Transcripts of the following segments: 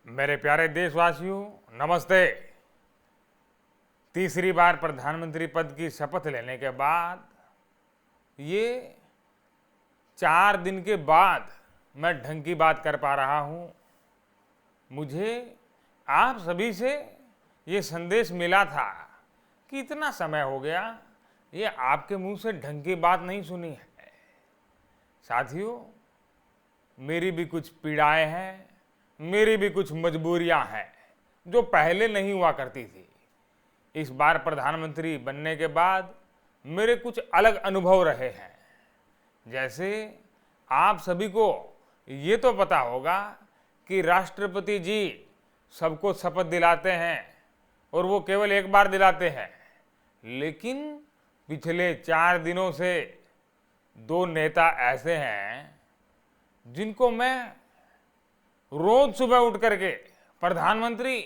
मेरे प्यारे देशवासियों, नमस्ते। तीसरी बार प्रधानमंत्री पद की शपथ लेने के बाद ये 4 दिन के बाद मैं ढंग की बात कर पा रहा हूँ। मुझे आप सभी से ये संदेश मिला था कि इतना समय हो गया, ये आपके मुंह से ढंग की बात नहीं सुनी है। साथियों, मेरी भी कुछ पीड़ाएं हैं, मेरी भी कुछ मजबूरियां हैं जो पहले नहीं हुआ करती थी। इस बार प्रधानमंत्री बनने के बाद मेरे कुछ अलग अनुभव रहे हैं। जैसे आप सभी को ये तो पता होगा कि राष्ट्रपति जी सबको शपथ दिलाते हैं और वो केवल एक बार दिलाते हैं, लेकिन पिछले 4 दिनों से 2 नेता ऐसे हैं जिनको मैं रोज सुबह उठ करके प्रधानमंत्री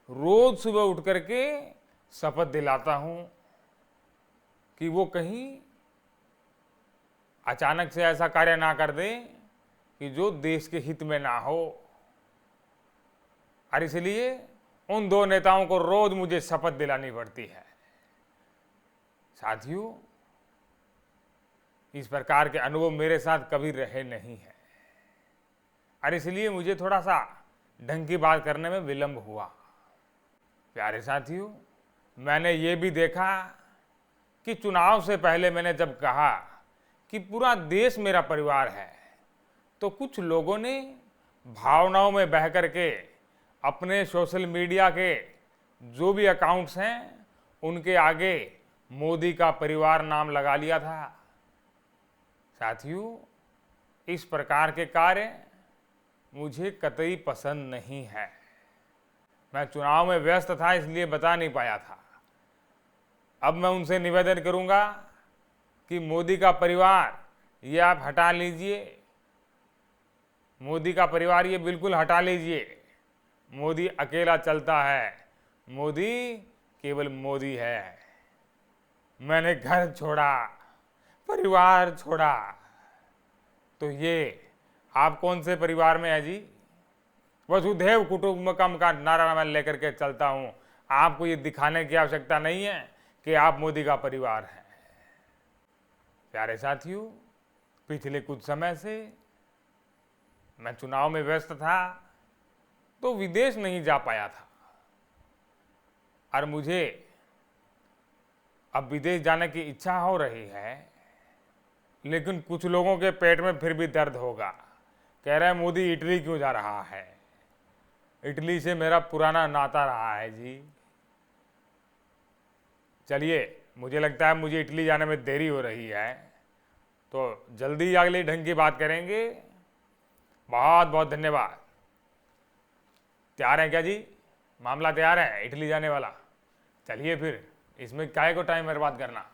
रोज सुबह उठ करके शपथ दिलाता हूं कि वो कहीं अचानक से ऐसा कार्य ना कर दे कि जो देश के हित में ना हो। और इसलिए उन 2 नेताओं को रोज मुझे शपथ दिलानी पड़ती है। साथियों, इस प्रकार के अनुभव मेरे साथ कभी रहे नहीं हैं और इसलिए मुझे थोड़ा सा ढंग की बात करने में विलंब हुआ। प्यारे साथियों, मैंने ये भी देखा कि चुनाव से पहले मैंने जब कहा कि पूरा देश मेरा परिवार है, तो कुछ लोगों ने भावनाओं में बह करके अपने सोशल मीडिया के जो भी अकाउंट्स हैं उनके आगे मोदी का परिवार नाम लगा लिया था। साथियों, इस प्रकार के कार्य मुझे कतई पसंद नहीं है। मैं चुनाव में व्यस्त था इसलिए बता नहीं पाया था। अब मैं उनसे निवेदन करूंगा कि मोदी का परिवार ये आप हटा लीजिए। मोदी का परिवार ये बिल्कुल हटा लीजिए। मोदी अकेला चलता है, मोदी केवल मोदी है। मैंने घर छोड़ा, परिवार छोड़ा, तो ये आप कौन से परिवार में है जी? वसुधैव कुटुंबकम का नारा मैं लेकर के चलता हूं। आपको ये दिखाने की आवश्यकता नहीं है कि आप मोदी का परिवार हैं। प्यारे साथियों, पिछले कुछ समय से मैं चुनाव में व्यस्त था तो विदेश नहीं जा पाया था और मुझे अब विदेश जाने की इच्छा हो रही है, लेकिन कुछ लोगों के पेट में फिर भी दर्द होगा। कह रहे हैं मोदी इटली क्यों जा रहा है? इटली से मेरा पुराना नाता रहा है जी। चलिए, मुझे लगता है मुझे इटली जाने में देरी हो रही है, तो जल्दी अगली ढंग की बात करेंगे। बहुत बहुत धन्यवाद। तैयार हैं क्या जी? मामला तैयार है इटली जाने वाला? चलिए फिर, इसमें काहे को टाइम बर्बाद करना।